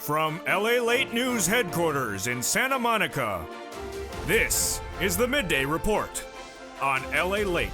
From LALATE News headquarters in Santa Monica, this is the Midday Report on LALATE.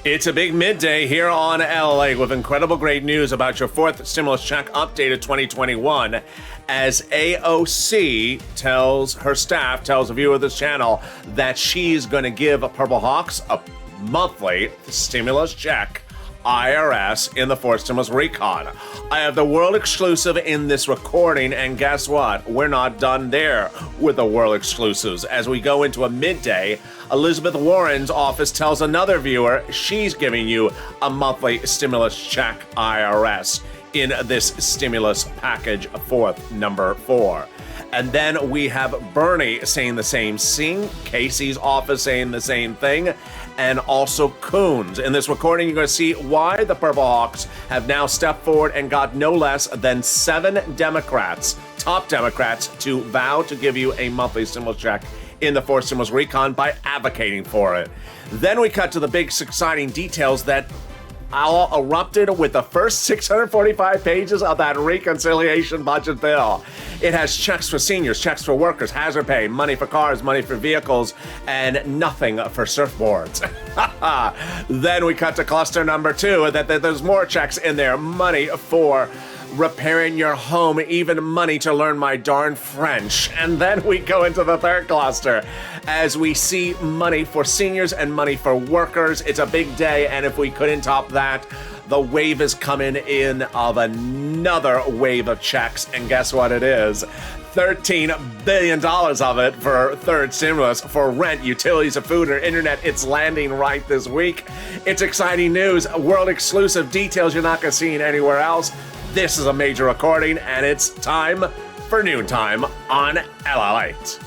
It's a big midday here on LA with incredible great news about your fourth stimulus check updated 2021 as AOC tells her staff, tells a viewer of this channel that she's going to give Purple Hawks a monthly stimulus check. IRS in the fourth stimulus recon. I have the world exclusive in this recording, and guess what? We're not done there with the world exclusives. As we go into a midday, Elizabeth Warren's office tells another viewer she's giving you a monthly stimulus check IRS in this stimulus package, fourth, number 4. And then we have Bernie saying the same thing, Casey's office saying the same thing, and also Coons. In this recording, you're going to see why the Purple Hawks have now stepped forward and got no less than 7 Democrats, top Democrats, to vow to give you a monthly stimulus check in the fourth stimulus recon by advocating for it. Then we cut to the big, exciting details that all erupted with the first 645 pages of that reconciliation budget bill. It has checks for seniors, checks for workers, hazard pay, money for cars, money for vehicles, and nothing for surfboards. Then we cut to cluster number 2, that there's more checks in there. Money for repairing your home, even money to learn my darn French. And then we go into the third cluster as we see money for seniors and money for workers. It's a big day, and if we couldn't top that, the wave is coming in of another wave of checks, and guess what it is? $13 billion of it for third stimulus for rent, utilities, and food, and internet. It's landing right this week. It's exciting news, world exclusive details you're not going to see anywhere else. This is a major recording, and it's time for noontime on LALATE.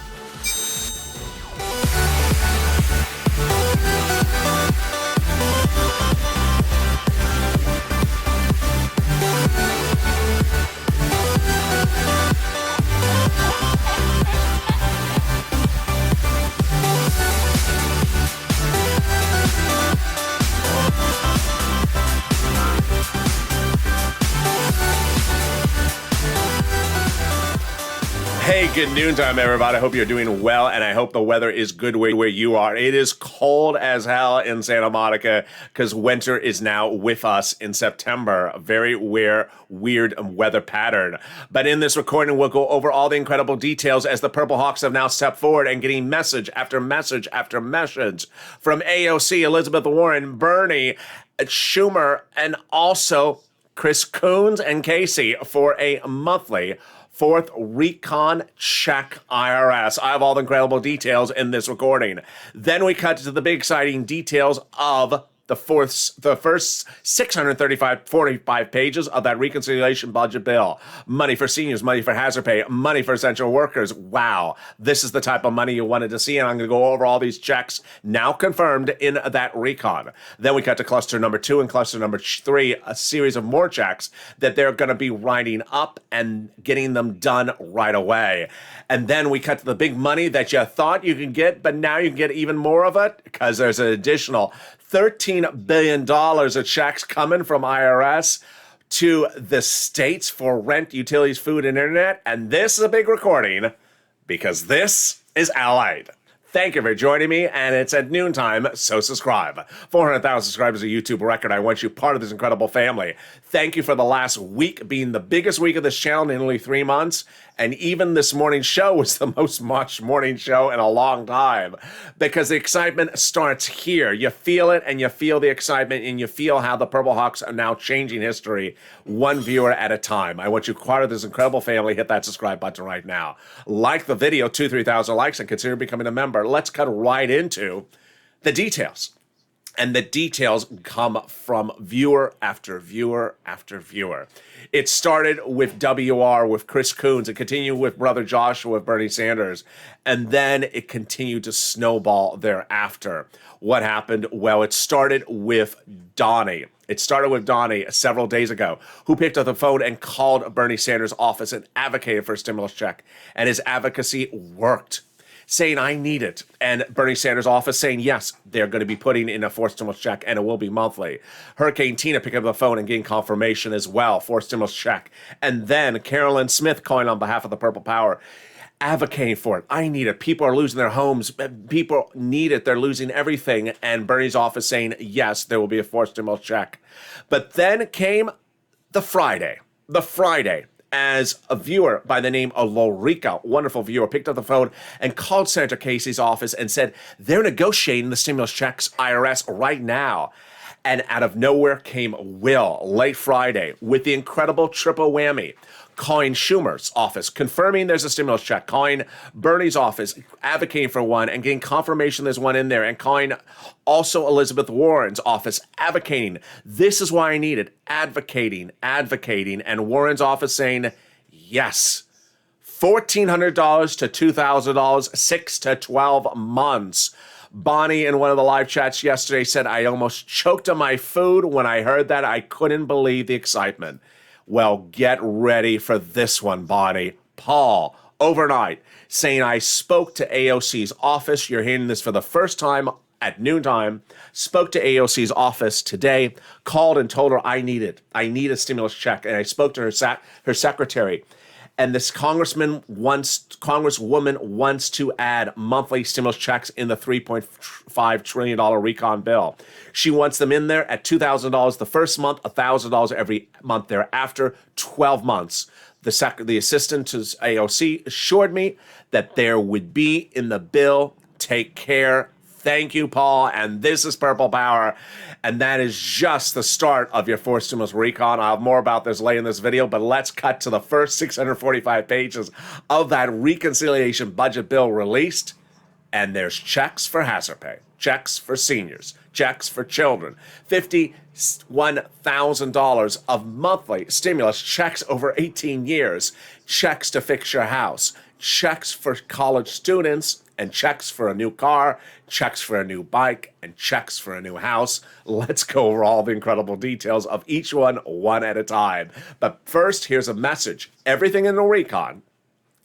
Hey, good noontime, everybody. I hope you're doing well, and I hope the weather is good where you are. It is cold as hell in Santa Monica because winter is now with us in September. A very weird weather pattern. But in this recording, we'll go over all the incredible details as the Purple Hawks have now stepped forward and getting message after message after message from AOC, Elizabeth Warren, Bernie, Schumer, and also Chris Coons and Casey for a monthly fourth recon check IRS. I have all the incredible details in this recording. Then we cut to the big exciting details of the first 45 pages of that reconciliation budget bill. Money for seniors, money for hazard pay, money for essential workers. Wow, this is the type of money you wanted to see, and I'm going to go over all these checks now confirmed in that recon. Then we cut to cluster number 2 and cluster number 3, a series of more checks that they're going to be writing up and getting them done right away. And then we cut to the big money that you thought you could get, but now you can get even more of it because there's an additional $13 billion of checks coming from IRS to the states for rent, utilities, food, and internet. And this is a big recording because this is LALATE. Thank you for joining me, and it's at noontime, so subscribe. 400,000 subscribers, a YouTube record. I want you part of this incredible family. Thank you for the last week being the biggest week of this channel in only 3 months. And even this morning's show was the most watched morning show in a long time because the excitement starts here. You feel it, and you feel the excitement, and you feel how the Purple Hawks are now changing history one viewer at a time. I want you part of this incredible family. Hit that subscribe button right now. Like the video, 2,000-3,000 likes, and consider becoming a member. Let's cut right into the details. And the details come from viewer after viewer after viewer. It started with WR, with Chris Coons. It continued with Brother Joshua, with Bernie Sanders. And then it continued to snowball thereafter. What happened? Well, it started with Donnie. It started with Donnie several days ago, who picked up the phone and called Bernie Sanders' office and advocated for a stimulus check. And his advocacy worked. saying, I need it. And Bernie Sanders' office saying, yes, they're going to be putting in a forced stimulus check and it will be monthly. Hurricane Tina picking up the phone and getting confirmation as well, forced stimulus check. And then Carolyn Smith calling on behalf of the Purple Power, advocating for it. I need it. People are losing their homes. People need it. They're losing everything. And Bernie's office saying, yes, there will be a forced stimulus check. But then came the Friday, as a viewer by the name of Lorica, wonderful viewer, picked up the phone and called Senator Casey's office and said, they're negotiating the stimulus checks, IRS, right now. And out of nowhere came Will, late Friday, with the incredible triple whammy, calling Schumer's office, confirming there's a stimulus check, calling Bernie's office, advocating for one, and getting confirmation there's one in there, and calling also Elizabeth Warren's office, advocating, this is why I need it, advocating, and Warren's office saying, yes, $1,400 to $2,000, 6 to 12 months. Bonnie, in one of the live chats yesterday, said, I almost choked on my food when I heard that. I couldn't believe the excitement. Well, get ready for this one, Bonnie. Paul, overnight, saying, I spoke to AOC's office. You're hearing this for the first time at noontime. Spoke to AOC's office today, called and told her, I need it. I need a stimulus check. And I spoke to her secretary. And this congresswoman wants to add monthly stimulus checks in the $3.5 trillion recon bill. She wants them in there at $2,000 the first month, $1,000 every month thereafter, 12 months. The assistant to AOC assured me that there would be in the bill. Take care. Thank you, Paul. And this is Purple Power. And that is just the start of your forced stimulus recon. I'll have more about this later in this video, but let's cut to the first 645 pages of that reconciliation budget bill released. And there's checks for hazard pay, checks for seniors, checks for children, $51,000 of monthly stimulus checks over 18 years, checks to fix your house, checks for college students, and checks for a new car, checks for a new bike, and checks for a new house. Let's go over all the incredible details of each one at a time. But first, here's a message. Everything in the recon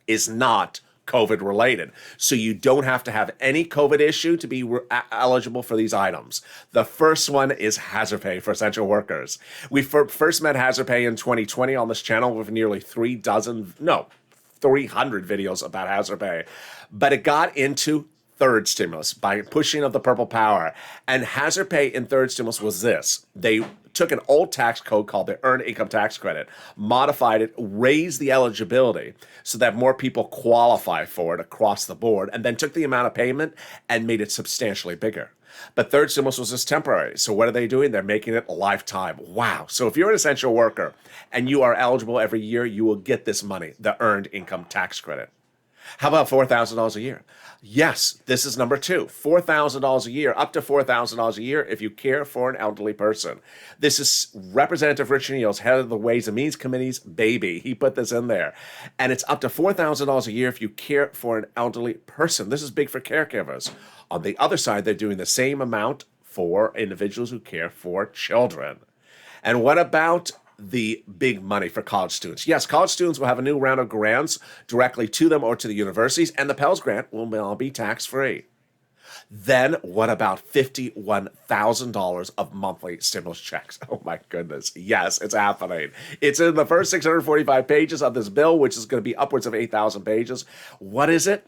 is not COVID related. So you don't have to have any COVID issue to be eligible for these items. The first one is hazard pay for essential workers. We first met hazard pay in 2020 on this channel with nearly 300 videos about hazard pay. But it got into third stimulus by pushing of the Purple Power. And hazard pay in third stimulus was this. They took an old tax code called the Earned Income Tax Credit, modified it, raised the eligibility so that more people qualify for it across the board, and then took the amount of payment and made it substantially bigger. But third stimulus was just temporary. So what are they doing? They're making it a lifetime. Wow. So if you're an essential worker and you are eligible every year, you will get this money, the Earned Income Tax Credit. How about $4,000 a year? Yes, this is number two. $4,000 a year, up to $4,000 a year if you care for an elderly person. This is Representative Richard Neal's head of the Ways and Means Committee's baby. He put this in there. And it's up to $4,000 a year if you care for an elderly person. This is big for caregivers. On the other side, they're doing the same amount for individuals who care for children. And what about the big money for college students? Yes, college students will have a new round of grants directly to them or to the universities, and the Pell Grant will all be tax-free. Then what about $51,000 of monthly stimulus checks? Oh my goodness. Yes, it's happening. It's in the first 645 pages of this bill, which is going to be upwards of 8,000 pages. What is it?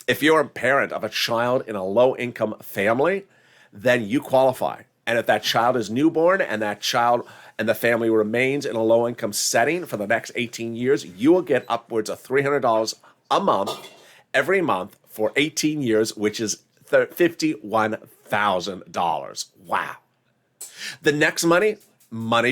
If you're a parent of a child in a low-income family, then you qualify. And if that child is newborn and that child and the family remains in a low-income setting for the next 18 years, you will get upwards of $300 a month, every month for 18 years, which is $51,000. Wow. The next money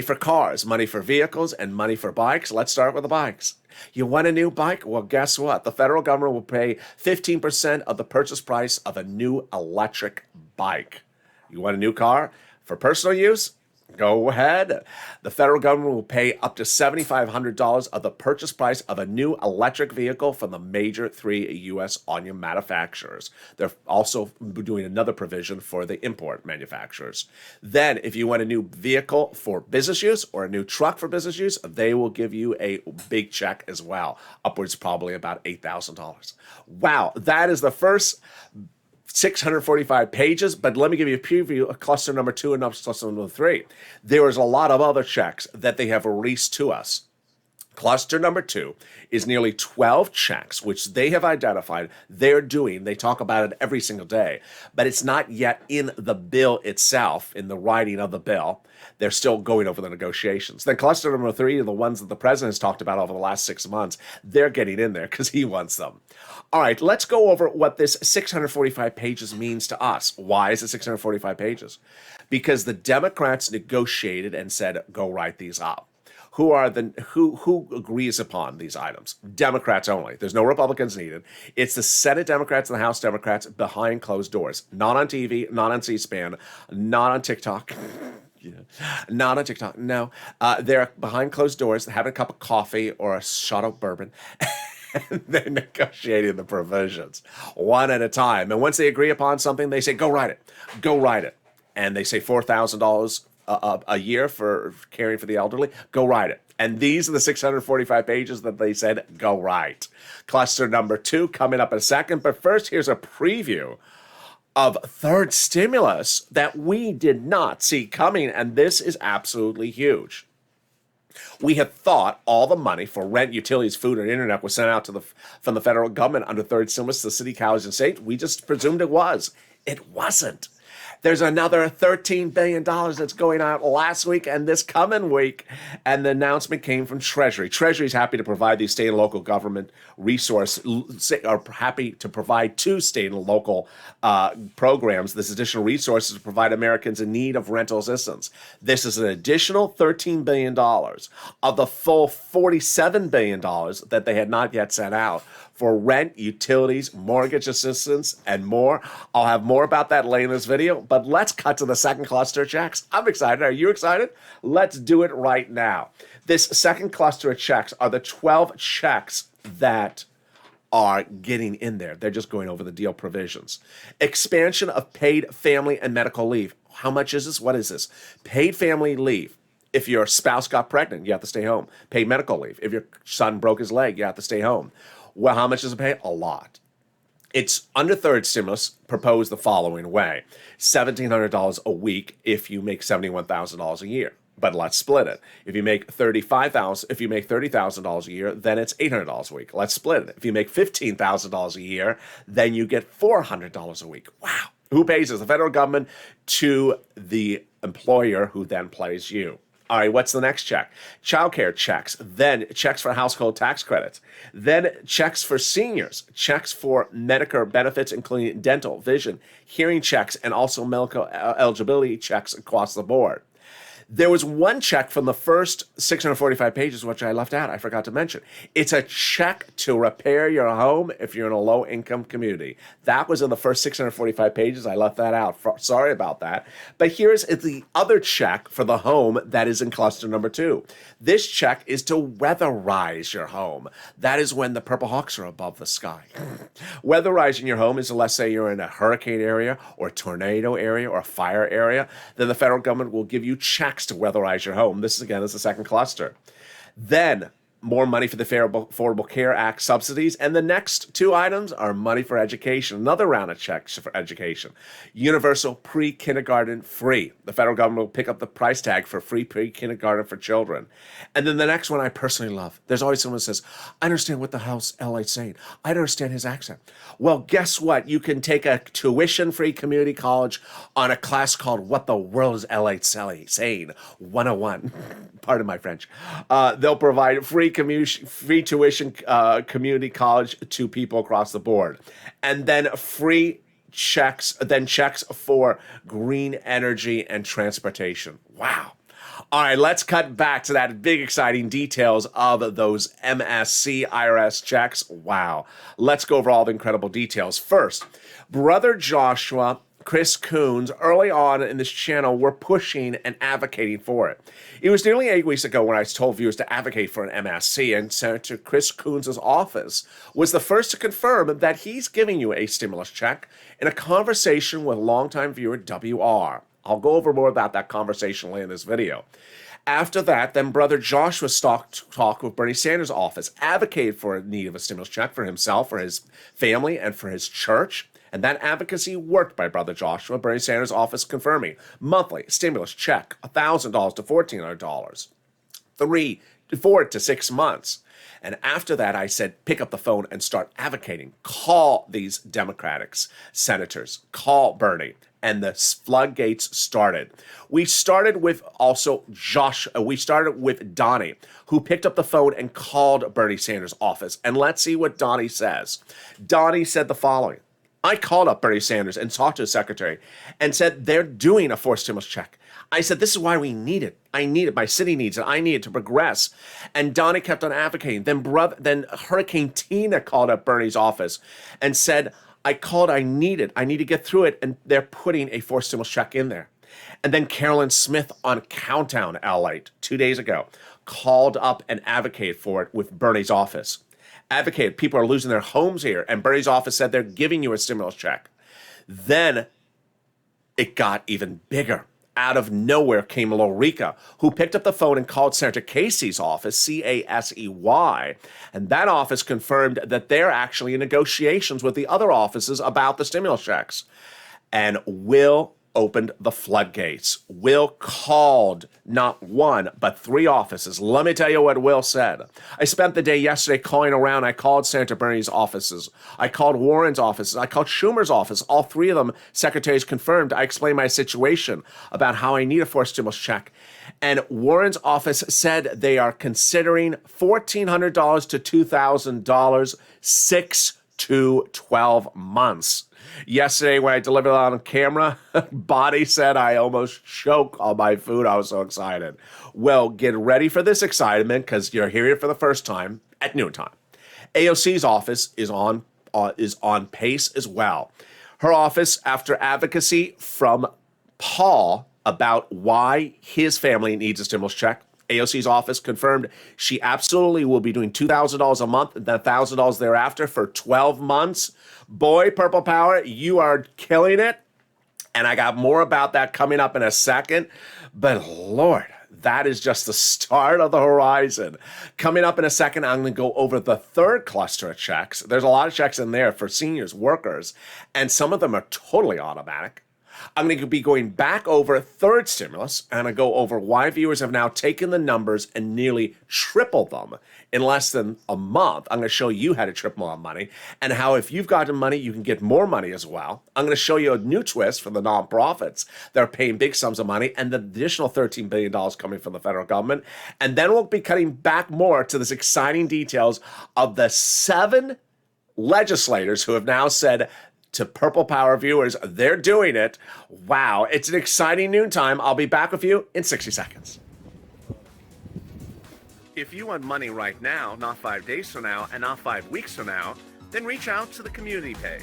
for cars, money for vehicles, and money for bikes. Let's start with the bikes. You want a new bike? Well, guess what? The federal government will pay 15% of the purchase price of a new electric bike. You want a new car? For personal use, Go ahead. The federal government will pay up to $7,500 of the purchase price of a new electric vehicle from the major 3 U.S. auto manufacturers. They're also doing another provision for the import manufacturers. Then, if you want a new vehicle for business use or a new truck for business use, they will give you a big check as well, upwards probably about $8,000. Wow, that is the first 645 pages, but let me give you a preview of cluster number 2 and cluster number 3. There is a lot of other checks that they have released to us. Cluster number 2 is nearly 12 checks, which they have identified they're doing. They talk about it every single day, but it's not yet in the bill itself, in the writing of the bill. They're still going over the negotiations. Then cluster number 3 are the ones that the president has talked about over the last 6 months. They're getting in there because he wants them. All right, let's go over what this 645 pages means to us. Why is it 645 pages? Because the Democrats negotiated and said, go write these up. Who agrees upon these items? Democrats only. There's no Republicans needed. It's the Senate Democrats and the House Democrats behind closed doors. Not on TV, not on C-SPAN, not on TikTok. Not on TikTok, no. They're behind closed doors, having a cup of coffee or a shot of bourbon. And they're negotiating the provisions one at a time. And once they agree upon something, they say, go write it. Go write it. And they say $4,000 a year for caring for the elderly. Go write it. And these are the 645 pages that they said, go write. Cluster number 2 coming up in a second. But first, here's a preview of third stimulus that we did not see coming. And this is absolutely huge. We had thought all the money for rent, utilities, food, and internet was sent out from the federal government under third stimulus to city, counties, and states. We just presumed it was. It wasn't. There's another $13 billion that's going out last week and this coming week. And the announcement came from Treasury. Treasury is happy to provide these state and local government are happy to provide to state and local programs this additional resources to provide Americans in need of rental assistance. This is an additional $13 billion of the full $47 billion that they had not yet sent out for rent, utilities, mortgage assistance, and more. I'll have more about that later in this video, but let's cut to the second cluster of checks. I'm excited. Are you excited? Let's do it right now. This second cluster of checks are the 12 checks that are getting in there. They're just going over the deal provisions. Expansion of paid family and medical leave. How much is this? What is this? Paid family leave. If your spouse got pregnant, you have to stay home. Paid medical leave. If your son broke his leg, you have to stay home. Well, how much does it pay? A lot. It's under third stimulus proposed the following way. $1,700 a week if you make $71,000 a year. But let's split it. If you make $30,000 a year, then it's $800 a week. Let's split it. If you make $15,000 a year, then you get $400 a week. Wow. Who pays this? The federal government to the employer who then pays you. All right, what's the next check? Childcare checks, then checks for household tax credits, then checks for seniors, checks for Medicare benefits, including dental, vision, hearing checks, and also medical eligibility checks across the board. There was one check from the first 645 pages, which I left out. I forgot to mention. It's a check to repair your home if you're in a low-income community. That was in the first 645 pages. I left that out. Sorry about that. But here's the other check for the home that is in cluster number 2. This check is to weatherize your home. That is when the Purple Hawks are above the sky. Weatherizing your home is, let's say you're in a hurricane area or a tornado area or a fire area. Then the federal government will give you checks to weatherize your home. This is the second cluster. Then more money for the Affordable Care Act subsidies. And the next 2 items are money for education. Another round of checks for education. Universal pre-kindergarten free. The federal government will pick up the price tag for free pre-kindergarten for children. And then the next one I personally love. There's always someone who says, I understand what the House LATE saying. I don't understand his accent. Well, guess what? You can take a tuition-free community college on a class called What the World is LATE Saying? 101. Pardon my French. They'll provide free tuition community college to people across the board. And then checks for green energy and transportation. Wow. All right, let's cut back to that big, exciting details of those MSC IRS checks. Wow. Let's go over all the incredible details. First, Brother Joshua Chris Coons, early on in this channel, were pushing and advocating for it. It was nearly 8 weeks ago when I told viewers to advocate for an MSC, and Senator Chris Coons' office was the first to confirm that he's giving you a stimulus check in a conversation with longtime viewer WR. I'll go over more about that conversation later in this video. After that, then Brother Joshua talked with Bernie Sanders' office, advocated for a need of a stimulus check for himself, for his family, and for his church. And that advocacy worked by Brother Joshua, Bernie Sanders' office confirming monthly stimulus check, $1,000 to $1,400, 4 to 6 months. And after that, I said, pick up the phone and start advocating. Call these Democratic senators. Call Bernie. And the floodgates started. We started with Donnie, who picked up the phone and called Bernie Sanders' office. And let's see what Donnie says. Donnie said the following. I called up Bernie Sanders and talked to his secretary and said they're doing a forced stimulus check. I said, this is why we need it. I need it. My city needs it. I need it to progress. And Donnie kept on advocating. Then Hurricane Tina called up Bernie's office and said, I called, I need it. I need to get through it. And they're putting a forced stimulus check in there. And then Carolyn Smith on Countdown LALATE 2 days ago called up and advocated for it with Bernie's office. Advocated, people are losing their homes here. And Bernie's office said they're giving you a stimulus check. Then it got even bigger. Out of nowhere came Lorica, who picked up the phone and called Senator Casey's office, CASEY, and that office confirmed that they're actually in negotiations with the other offices about the stimulus checks. And Will opened the floodgates. Will called not one, but 3 offices. Let me tell you what Will said. I spent the day yesterday calling around. I called Senator Bernie's offices. I called Warren's offices. I called Schumer's office. All 3 of them, secretaries confirmed. I explained my situation about how I need a forced stimulus check. And Warren's office said they are considering $1,400 to $2,000, 6 to 12 months. Yesterday, when I delivered it on camera, Bonnie said I almost choked on my food. I was so excited. Well, get ready for this excitement because you're hearing it for the first time at noontime. AOC's office is on pace as well. Her office, after advocacy from Paul about why his family needs a stimulus check, AOC's office confirmed she absolutely will be doing $2,000 a month and then $1,000 thereafter for 12 months. Boy, Purple Power, you are killing it. And I got more about that coming up in a second. But Lord, that is just the start of the horizon. Coming up in a second, I'm going to go over the third cluster of checks. There's a lot of checks in there for seniors, workers, and some of them are totally automatic. I'm going to be going back over third stimulus, and I go over why viewers have now taken the numbers and nearly tripled them in less than a month. I'm going to show you how to triple on money and how if you've gotten money, you can get more money as well. I'm going to show you a new twist for the nonprofits that are paying big sums of money and the additional $13 billion coming from the federal government. And then we'll be cutting back more to this exciting details of the 7 legislators who have now said to Purple Power viewers, they're doing it. Wow, it's an exciting noontime. I'll be back with you in 60 seconds. If you want money right now, not 5 days from now, and not 5 weeks from now, then reach out to the community page.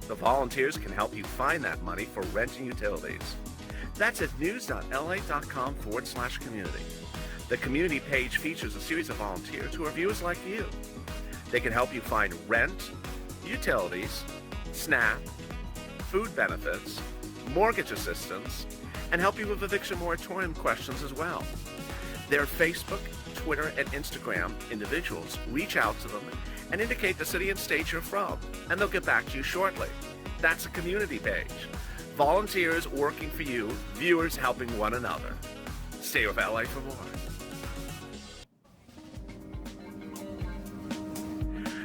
The volunteers can help you find that money for rent and utilities. That's at news.la.com/community. The community page features a series of volunteers who are viewers like you. They can help you find rent, utilities, SNAP, food benefits, mortgage assistance, and help you with eviction moratorium questions as well. Their Facebook, Twitter, and Instagram individuals reach out to them and indicate the city and state you're from, and they'll get back to you shortly. That's a community page. Volunteers working for you, viewers helping one another. Stay with LA for more.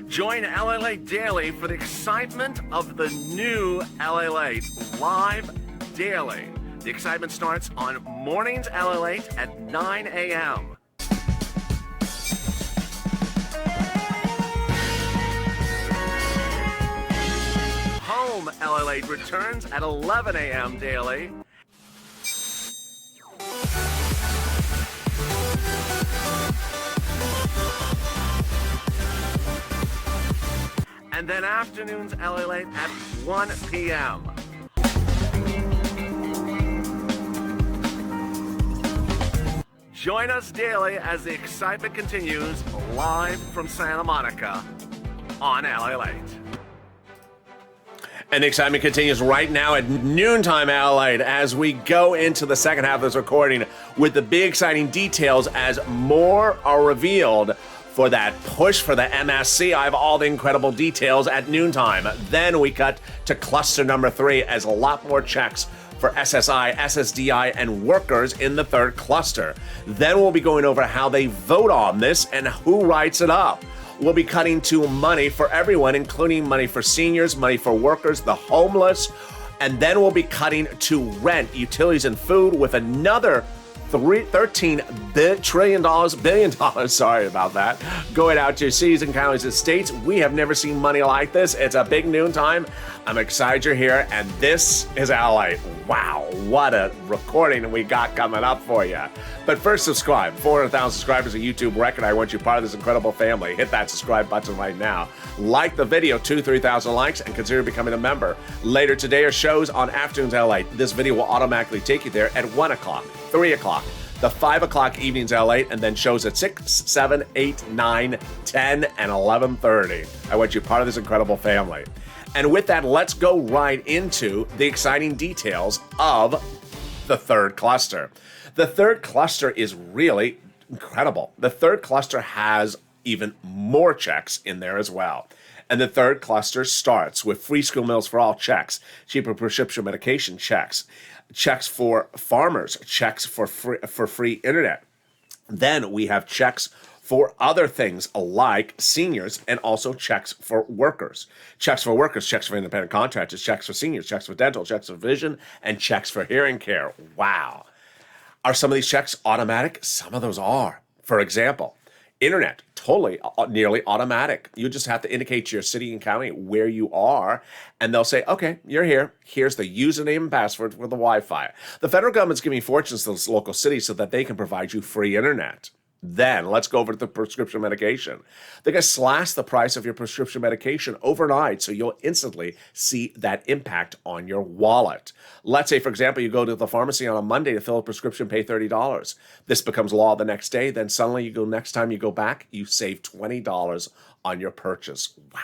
Join LALATE Daily for the excitement of the new LALATE live daily. The excitement starts on mornings LALATE at 9 a.m. Home LALATE returns at 11 a.m. daily. And then afternoons LALATE at 1 p.m. Join us daily as the excitement continues live from Santa Monica on LALATE. And the excitement continues right now at noontime LALATE as we go into the second half of this recording with the big exciting details as more are revealed for that push for the MSC. I have all the incredible details at noontime. Then we cut to cluster number 3 as a lot more checks for SSI, SSDI, and workers in the third cluster. Then we'll be going over how they vote on this and who writes it up. We'll be cutting to money for everyone, including money for seniors, money for workers, the homeless, and then we'll be cutting to rent, utilities, and food with another $13 billion, sorry about that, going out to cities and counties and states. We have never seen money like this. It's a big noontime. I'm excited you're here, and this is LALATE. Wow, what a recording we got coming up for you. But first, subscribe. 400,000 subscribers, a YouTube record. I want you part of this incredible family. Hit that subscribe button right now. Like the video, 2,000-3,000 likes, and consider becoming a member. Later today are shows on Afternoons LALATE. This video will automatically take you there at 1 o'clock, 3 o'clock, the 5 o'clock evenings LALATE, and then shows at 6, 7, 8, 9, 10, and 11:30. I want you part of this incredible family. And with that, let's go right into the exciting details of the third cluster. The third cluster is really incredible. The third cluster has even more checks in there as well. And the third cluster starts with free school meals for all checks, cheaper prescription medication checks, checks for farmers, checks for free internet. Then we have checks for other things like seniors and also checks for workers. Checks for workers, checks for independent contractors, checks for seniors, checks for dental, checks for vision, and checks for hearing care. Wow. Are some of these checks automatic? Some of those are. For example, internet, totally, nearly automatic. You just have to indicate to your city and county where you are, and they'll say, okay, you're here. Here's the username and password for the Wi-Fi. The federal government's giving fortunes to those local cities so that they can provide you free internet. Then let's go over to the prescription medication. They're going to slash the price of your prescription medication overnight, so you'll instantly see that impact on your wallet. Let's say, for example, you go to the pharmacy on a Monday to fill a prescription, pay $30. This becomes law the next day. Then suddenly next time you go back, you save $20 on your purchase. Wow.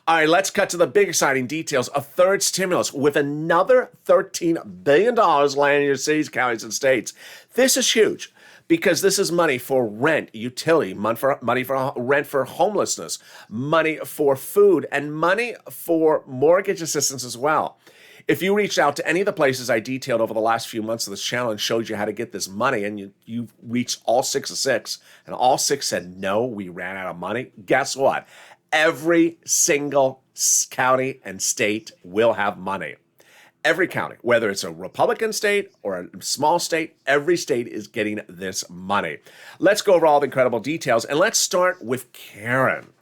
All right, let's cut to the big exciting details of third stimulus with another $13 billion landing in your cities, counties, and states. This is huge, because this is money for rent, utility, money for rent for homelessness, money for food, and money for mortgage assistance as well. If you reached out to any of the places I detailed over the last few months of this channel and showed you how to get this money, and you reached all 6 of 6, and all 6 said, no, we ran out of money, guess what? Every single county and state will have money. Every county, whether it's a Republican state or a small state, every state is getting this money. Let's go over all the incredible details, and let's start with Karen.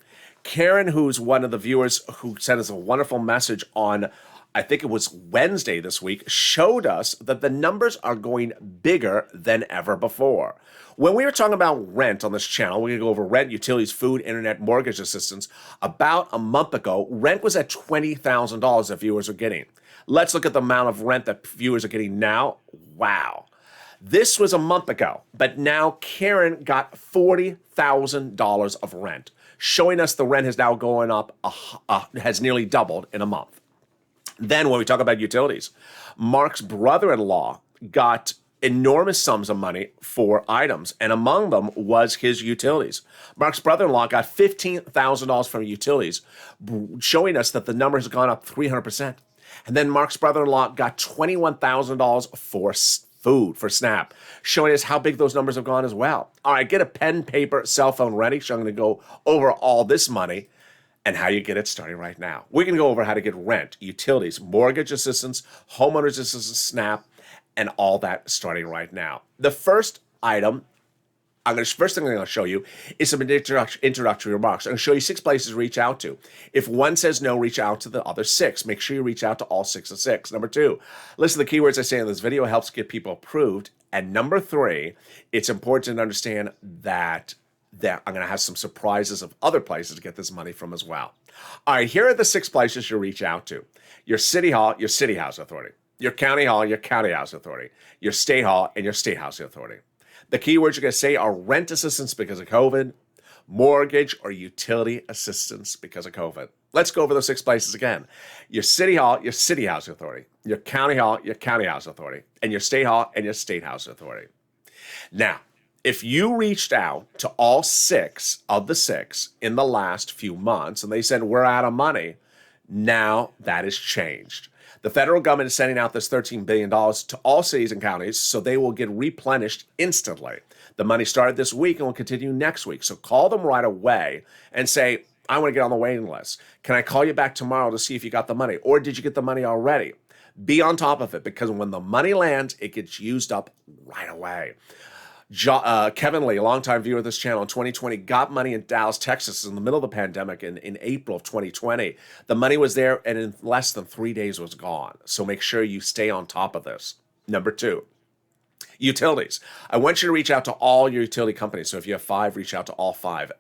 Karen, who's one of the viewers who sent us a wonderful message on, I think it was Wednesday this week, showed us that the numbers are going bigger than ever before. When we were talking about rent on this channel, we're going to go over rent, utilities, food, internet, mortgage assistance. About a month ago, rent was at $20,000 that viewers are getting. Let's look at the amount of rent that viewers are getting now. Wow. This was a month ago, but now Karen got $40,000 of rent, showing us the rent has now going up, has nearly doubled in a month. Then when we talk about utilities, Mark's brother-in-law got enormous sums of money for items, and among them was his utilities. Mark's brother-in-law got $15,000 from utilities, showing us that the number has gone up 300%. And then Mark's brother-in-law got $21,000 for food, for SNAP, showing us how big those numbers have gone as well. All right, get a pen, paper, cell phone ready. So I'm going to go over all this money and how you get it starting right now. We're going to go over how to get rent, utilities, mortgage assistance, homeowners assistance, SNAP, and all that starting right now. The first item, first thing I'm going to show you is some introductory remarks. I'm going to show you 6 places to reach out to. If one says no, reach out to the other 6. Make sure you reach out to all 6 of 6. Number 2, listen to the keywords I say in this video. It helps get people approved. And number 3, it's important to understand that I'm going to have some surprises of other places to get this money from as well. All right, here are the 6 places you reach out to. Your city hall, your city housing authority. Your county hall, your county housing authority. Your state hall, and your state housing authority. The keywords you're going to say are rent assistance because of COVID, mortgage, or utility assistance because of COVID. Let's go over those 6 places again. Your city hall, your city housing authority, your county hall, your county housing authority, and your state hall and your state housing authority. Now, if you reached out to all 6 of the 6 in the last few months and they said, we're out of money, now that has changed. The federal government is sending out this $13 billion to all cities and counties so they will get replenished instantly. The money started this week and will continue next week. So call them right away and say, I want to get on the waiting list. Can I call you back tomorrow to see if you got the money? Or did you get the money already? Be on top of it, because when the money lands, it gets used up right away. Kevin Lee, a longtime viewer of this channel, in 2020 got money in Dallas, Texas in the middle of the pandemic in April of 2020. The money was there and in less than 3 days was gone. So make sure you stay on top of this. Number 2, utilities. I want you to reach out to all your utility companies. So if you have 5, reach out to all 5.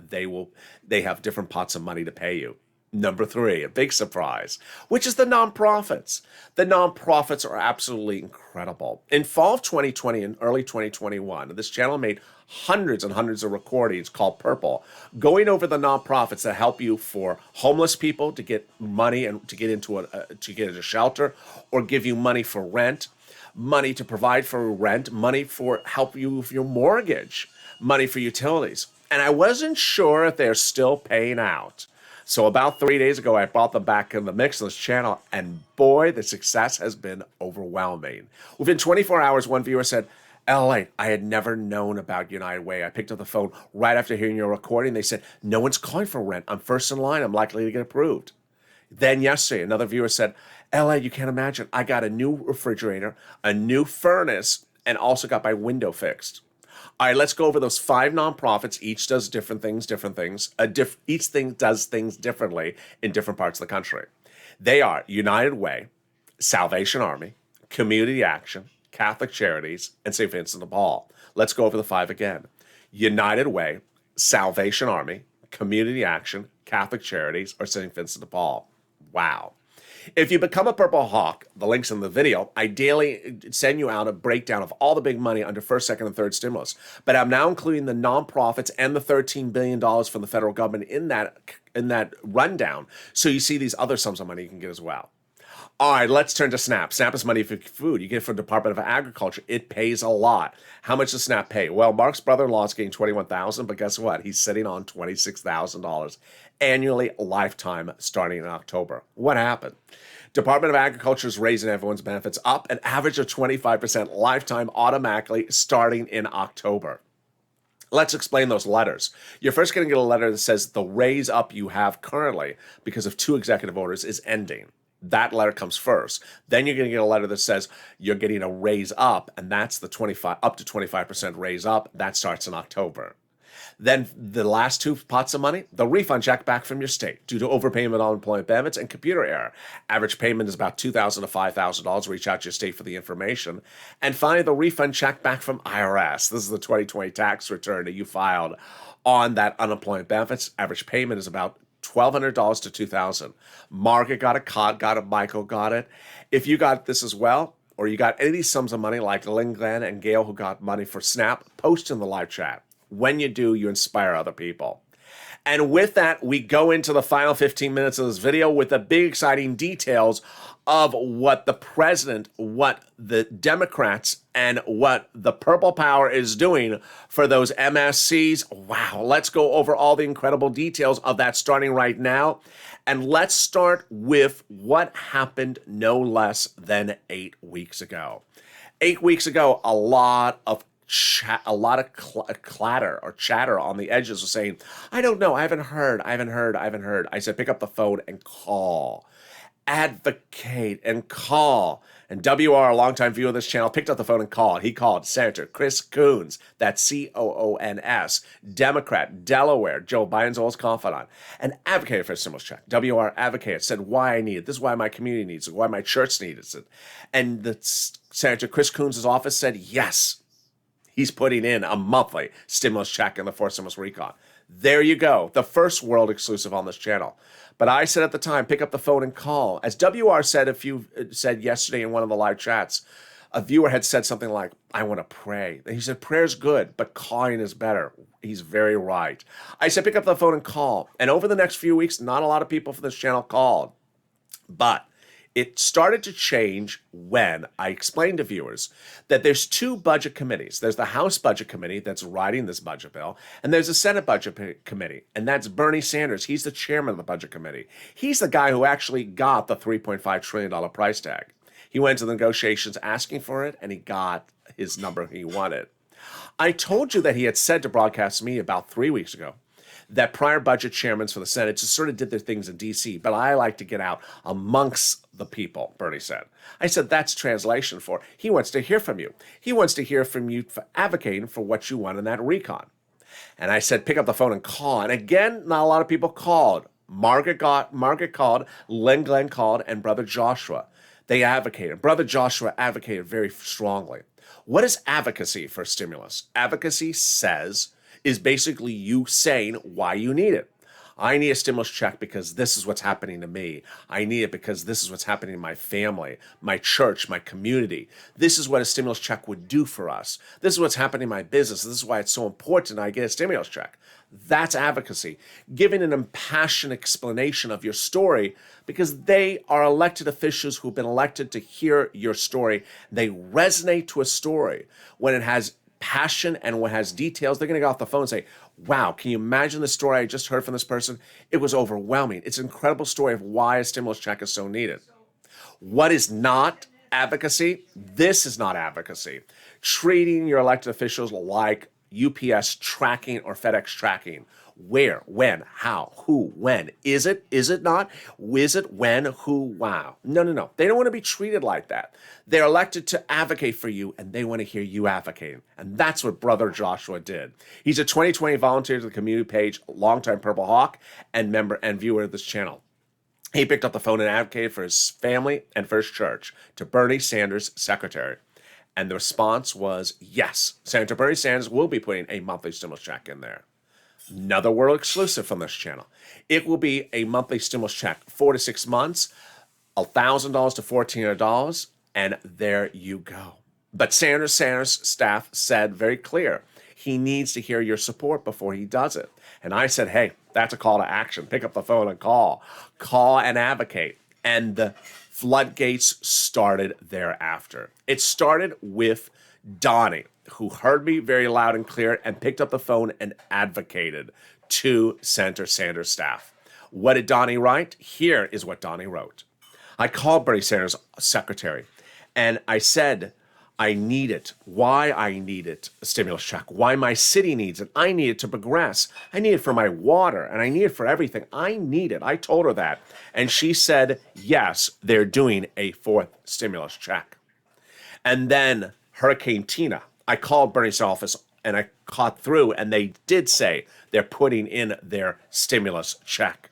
They have different pots of money to pay you. Number 3, a big surprise, which is the nonprofits. The nonprofits are absolutely incredible. In fall of 2020 and early 2021, this channel made hundreds and hundreds of recordings called Purple, going over the nonprofits that help you for homeless people to get money and to get into a shelter, or give you money for rent, money to provide for rent, money for help you with your mortgage, money for utilities. And I wasn't sure if they're still paying out. So about 3 days ago, I brought them back in the mix on this channel, and boy, the success has been overwhelming. Within 24 hours, one viewer said, LALATE, I had never known about United Way. I picked up the phone right after hearing your recording. They said, no one's calling for rent. I'm first in line. I'm likely to get approved. Then yesterday, another viewer said, LA, you can't imagine. I got a new refrigerator, a new furnace, and also got my window fixed. All right, let's go over those 5 nonprofits. Each does different things. Each thing does things differently in different parts of the country. They are United Way, Salvation Army, Community Action, Catholic Charities, and St. Vincent de Paul. Let's go over the 5 again. United Way, Salvation Army, Community Action, Catholic Charities, or St. Vincent de Paul. Wow. If you become a Purple Hawk, the link's in the video, I daily send you out a breakdown of all the big money under first, second, and third stimulus. But I'm now including the nonprofits and the $13 billion from the federal government in that rundown. So you see these other sums of money you can get as well. All right, let's turn to SNAP. SNAP is money for food. You get it from the Department of Agriculture. It pays a lot. How much does SNAP pay? Well, Mark's brother-in-law is getting $21,000, but guess what? He's sitting on $26,000 annually, lifetime, starting in October. What happened? Department of Agriculture is raising everyone's benefits up an average of 25% lifetime automatically starting in October. Let's explain those letters. You're first going to get a letter that says the raise up you have currently because of 2 executive orders is ending. That letter comes first. Then you're going to get a letter that says you're getting a raise up, and that's the up to 25% raise up. That starts in October. Then the last 2 pots of money, the refund check back from your state due to overpayment on employment benefits and computer error. Average payment is about $2,000 to $5,000. Reach out to your state for the information. And finally, the refund check back from IRS. This is the 2020 tax return that you filed on that unemployment benefits. Average payment is about $1,200 to $2,000. Margaret got it, Cod got it, Michael got it. If you got this as well, or you got any of these sums of money like Lynn, Glenn, and Gail who got money for SNAP, post in the live chat. When you do, you inspire other people. And with that, we go into the final 15 minutes of this video with the big exciting details of what the president, what the Democrats, and what the Purple Power is doing for those MSCs. Wow, let's go over all the incredible details of that starting right now. And let's start with what happened no less than 8 weeks ago. 8 weeks ago, a lot of clatter or chatter on the edges was saying, I don't know, I haven't heard. I said, pick up the phone and call. Advocate and call. And WR, a longtime viewer of this channel, picked up the phone and called. He called Senator Chris Coons, that's C-O-O-N-S, Democrat, Delaware, Joe Biden's oldest confidant, and advocated for a stimulus check. WR advocated, said why I need it. This is why my community needs it, why my church needs it. And the Senator Chris Coons' office said yes. He's putting in a monthly stimulus check in the fourth stimulus recon. There you go, the first world exclusive on this channel. But I said at the time, pick up the phone and call. As WR said yesterday in one of the live chats, a viewer had said something like, I want to pray. And he said, prayer's good, but calling is better. He's very right. I said, pick up the phone and call. And over the next few weeks, not a lot of people from this channel called. But it started to change when I explained to viewers that there's two budget committees. There's the House Budget Committee that's writing this budget bill, and there's the Senate Budget Committee, and that's Bernie Sanders. He's the chairman of the Budget Committee. He's the guy who actually got the $3.5 trillion price tag. He went to the negotiations asking for it, and he got his number he wanted. I told you that he had said to Broadcast Me about 3 weeks ago that prior budget chairmen for the Senate just sort of did their things in D.C., but I like to get out amongst the people, Bernie said. I said, that's translation for, he wants to hear from you. He wants to hear from you for advocating for what you want in that recon. And I said, pick up the phone and call. And again, not a lot of people called. Margaret called, Len Glenn called, and Brother Joshua. They advocated. Brother Joshua advocated very strongly. What is advocacy for stimulus? Advocacy is basically you saying why you need it. I need a stimulus check because this is what's happening to me. I need it because this is what's happening in my family, my church, my community. This is what a stimulus check would do for us. This is what's happening in my business. This is why it's so important I get a stimulus check. That's advocacy. Giving an impassioned explanation of your story because they are elected officials who've been elected to hear your story. They resonate to a story when it has passion and what has details. They're going to get off the phone and say, wow, can you imagine the story I just heard from this person? It was overwhelming. It's an incredible story of why a stimulus check is so needed. What is not advocacy? This is not advocacy. Treating your elected officials like UPS tracking or FedEx tracking. Where, when, how, who, when. Is it not? Is it when, who, wow. No. They don't want to be treated like that. They're elected to advocate for you, and they want to hear you advocating. And that's what Brother Joshua did. He's a 2020 volunteer to the community page, longtime Purple Hawk, and member and viewer of this channel. He picked up the phone and advocated for his family and for his church to Bernie Sanders' secretary. And the response was, yes, Senator Bernie Sanders will be putting a monthly stimulus check in there. Another world exclusive from this channel. It will be a monthly stimulus check, 4 to 6 months, $1,000 to $1,400, and there you go. But Sanders' staff said very clear, he needs to hear your support before he does it. And I said, hey, that's a call to action. Pick up the phone and call. Call and advocate. And the floodgates started thereafter. It started with Donnie, who heard me very loud and clear and picked up the phone and advocated to Senator Sanders' staff. What did Donnie write? Here is what Donnie wrote. I called Bernie Sanders' secretary, and I said, I need it, why I need it, a stimulus check, why my city needs it. I need it to progress. I need it for my water, and I need it for everything. I need it. I told her that. And she said, yes, they're doing a fourth stimulus check. And then Hurricane Tina, I called Bernie's office and I caught through, and they did say they're putting in their stimulus check.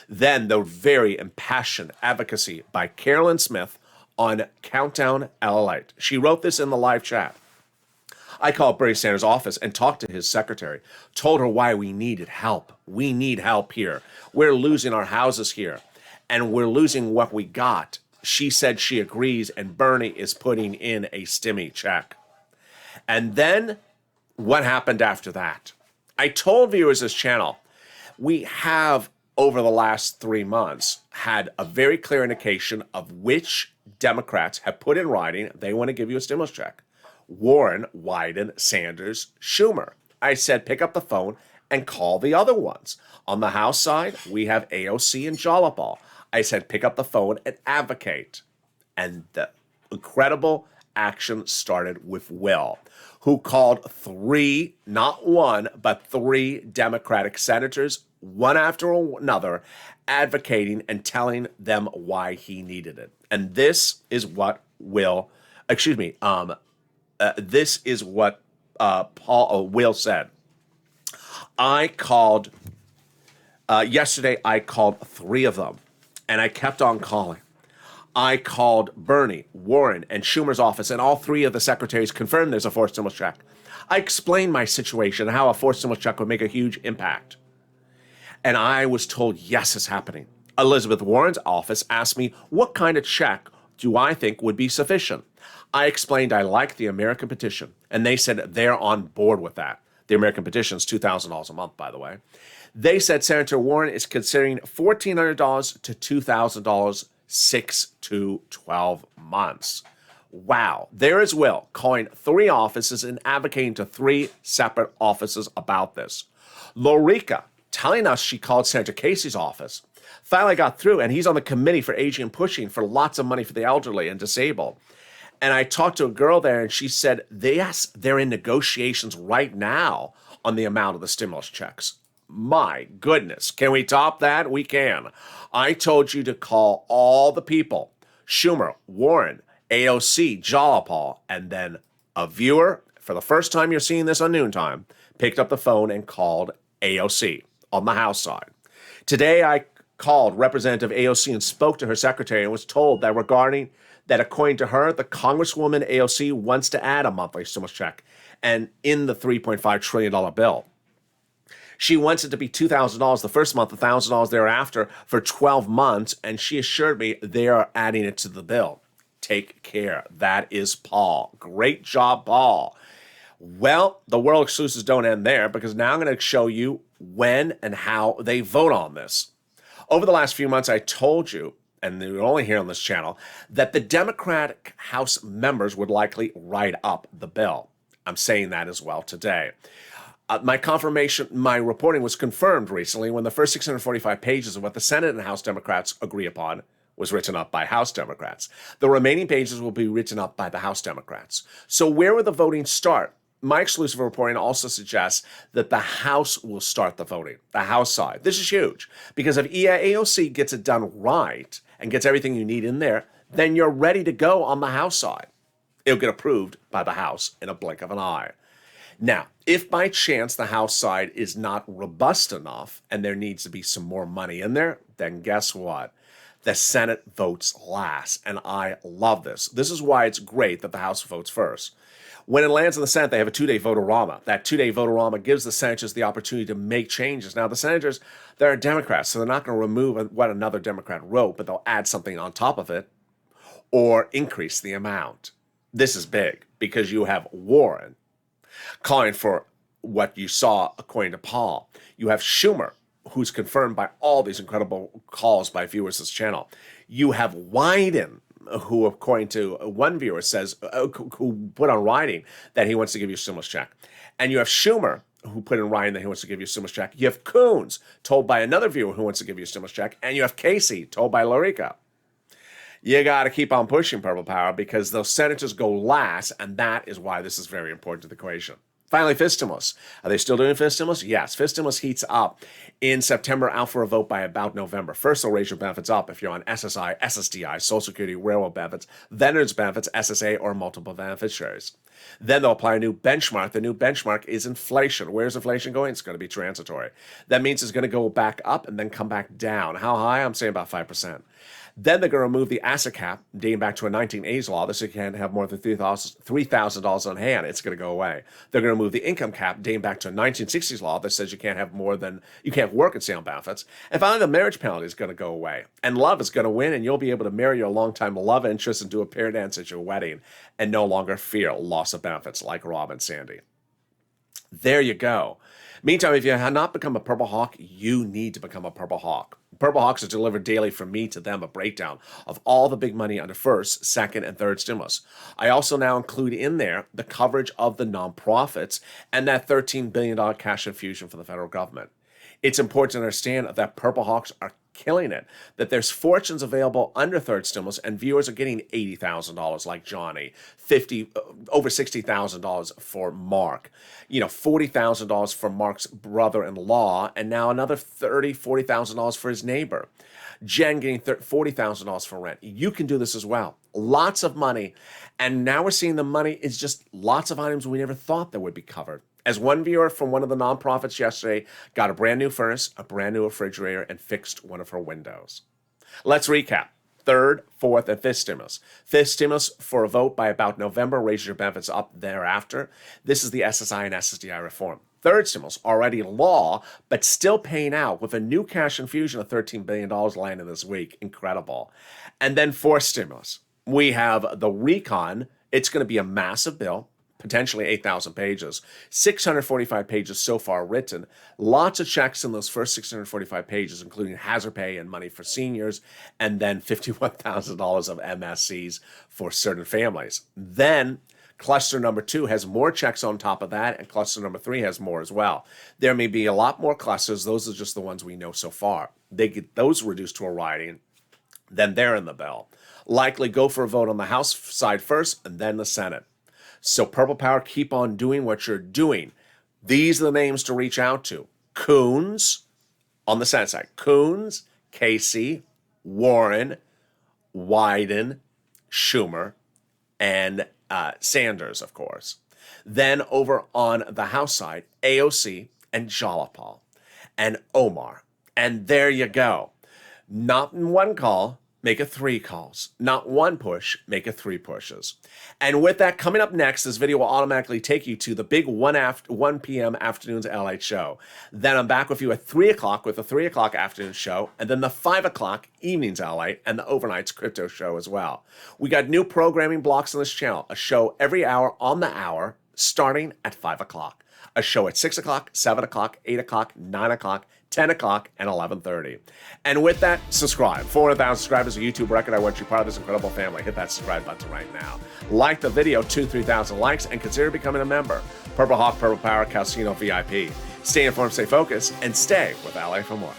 Then the very impassioned advocacy by Carolyn Smith on Countdown LALATE. She wrote this in the live chat. I called Bernie Sanders' office and talked to his secretary, told her why we needed help. We need help here. We're losing our houses here, and we're losing what we got. She said she agrees, and Bernie is putting in a stimmy check. And then what happened after that? I told viewers this channel, we have over the last 3 months had a very clear indication of which Democrats have put in writing they want to give you a stimulus check. Warren, Wyden, Sanders, Schumer. I said pick up the phone and call the other ones. On the House side, we have AOC and Jolliball. I said pick up the phone and advocate. And the incredible action started with Will, who called 3, not 1, but 3 Democratic senators, one after another, advocating and telling them why he needed it. And this is what Will said. I called, yesterday I called 3 of them, and I kept on calling. I called Bernie, Warren, and Schumer's office, and all 3 of the secretaries confirmed there's a fourth stimulus check. I explained my situation and how a fourth stimulus check would make a huge impact. And I was told, yes, it's happening. Elizabeth Warren's office asked me, what kind of check do I think would be sufficient? I explained I like the American petition, and they said they're on board with that. The American petition is $2,000 a month, by the way. They said Senator Warren is considering $1,400 to $2,000, 6 to 12 months. Wow. There is Will calling 3 offices and advocating to 3 separate offices about this. Lorica telling us she called Senator Casey's office. Finally got through, and he's on the committee for aging and pushing for lots of money for the elderly and disabled. And I talked to a girl there, and she said, yes, they're in negotiations right now on the amount of the stimulus checks. My goodness. Can we top that? We can. I told you to call all the people. Schumer, Warren, AOC, Jolapal, and then a viewer, for the first time you're seeing this on Noontime, picked up the phone and called AOC on the House side. Today, I called Representative AOC and spoke to her secretary and was told that according to her, the Congresswoman AOC wants to add a monthly stimulus check and in the $3.5 trillion bill. She wants it to be $2,000 the first month, $1,000 thereafter for 12 months, and she assured me they are adding it to the bill. Take care. That is Paul. Great job, Paul. Well, the world exclusives don't end there, because now I'm going to show you when and how they vote on this. Over the last few months, I told you, and you're only here on this channel, that the Democratic House members would likely write up the bill. I'm saying that as well today. My reporting was confirmed recently when the first 645 pages of what the Senate and House Democrats agree upon was written up by House Democrats. The remaining pages will be written up by the House Democrats. So where will the voting start? My exclusive reporting also suggests that the House will start the voting, the House side. This is huge, because if AOC gets it done right and gets everything you need in there, then you're ready to go on the House side. It'll get approved by the House in a blink of an eye. Now, if by chance the House side is not robust enough and there needs to be some more money in there, then guess what? The Senate votes last, and I love this. This is why it's great that the House votes first. When it lands in the Senate, they have a 2-day vote-a-rama. That 2-day vote-a-rama gives the senators the opportunity to make changes. Now, the senators, they're Democrats, so they're not going to remove what another Democrat wrote, but they'll add something on top of it or increase the amount. This is big, because you have Warren calling for what you saw according to Paul. You have Schumer, who's confirmed by all these incredible calls by viewers of this channel. You have Wyden, who, according to one viewer, says, who put on writing that he wants to give you a stimulus check. And you have Schumer, who put in writing that he wants to give you a stimulus check. You have Coons, told by another viewer who wants to give you a stimulus check. And you have Casey, told by Lorica. You got to keep on pushing, Purple Power, because those senators go last, and that is why this is very important to the equation. Finally, fifth stimulus. Are they still doing fifth stimulus? Yes. Fifth stimulus heats up in September, out for a vote by about November. First, they'll raise your benefits up if you're on SSI, SSDI, Social Security, railroad benefits, veterans benefits, SSA, or multiple beneficiaries. Then they'll apply a new benchmark. The new benchmark is inflation. Where's inflation going? It's going to be transitory. That means it's going to go back up and then come back down. How high? I'm saying about 5%. Then they're going to remove the asset cap, dating back to a 1980s law. This you can't have more than $3,000 on hand. It's going to go away. They're going to remove the income cap, dating back to a 1960s law that says you can't work and stay on benefits. And finally, the marriage penalty is going to go away. And love is going to win, and you'll be able to marry your longtime love interest and do a pair dance at your wedding and no longer fear loss of benefits like Rob and Sandy. There you go. Meantime, if you have not become a Purple Hawk, you need to become a Purple Hawk. Purple Hawks are delivered daily from me to them, a breakdown of all the big money under first, second, and third stimulus. I also now include in there the coverage of the nonprofits and that $13 billion cash infusion from the federal government. It's important to understand that Purple Hawks are killing it, that there's fortunes available under third stimulus, and viewers are getting $80,000 like Johnny, over $60,000 for Mark, $40,000 for Mark's brother-in-law, and now another $40,000 for his neighbor. Jen getting $40,000 for rent. You can do this as well. Lots of money, and now we're seeing the money is just lots of items we never thought that would be covered. As one viewer from one of the nonprofits yesterday got a brand new furnace, a brand new refrigerator, and fixed one of her windows. Let's recap. Third, fourth, and fifth stimulus. Fifth stimulus for a vote by about November, raises your benefits up thereafter. This is the SSI and SSDI reform. Third stimulus, already law, but still paying out with a new cash infusion of $13 billion landing this week. Incredible. And then fourth stimulus. We have the recon. It's going to be a massive bill, potentially 8,000 pages, 645 pages so far written, lots of checks in those first 645 pages, including hazard pay and money for seniors, and then $51,000 of MSCs for certain families. Then cluster number 2 has more checks on top of that, and cluster number 3 has more as well. There may be a lot more clusters. Those are just the ones we know so far. They get those reduced to a writing, then they're in the bill. Likely go for a vote on the House side first, and then the Senate. So Purple Power, keep on doing what you're doing. These are the names to reach out to. Coons, on the Senate side. Coons, Casey, Warren, Wyden, Schumer, and Sanders, of course. Then over on the House side, AOC and Jalapal and Omar. And there you go. Not in one call, make it 3 calls. Not one push, make it 3 pushes. And with that, coming up next, this video will automatically take you to the big 1 p.m. afternoon's LA show. Then I'm back with you at 3 o'clock with the 3 o'clock afternoon show, and then the 5 o'clock evening's LA and the overnight's crypto show as well. We got new programming blocks on this channel, a show every hour on the hour, starting at 5 o'clock. A show at 6 o'clock, 7 o'clock, 8 o'clock, 9 o'clock, 10 o'clock, and 11:30. And with that, subscribe. 400,000 subscribers, a YouTube record. I want you part of this incredible family. Hit that subscribe button right now. Like the video, 2,000-3,000 likes, and consider becoming a member. Purple Hawk, Purple Power, Calcino VIP. Stay informed, stay focused, and stay with LA for more.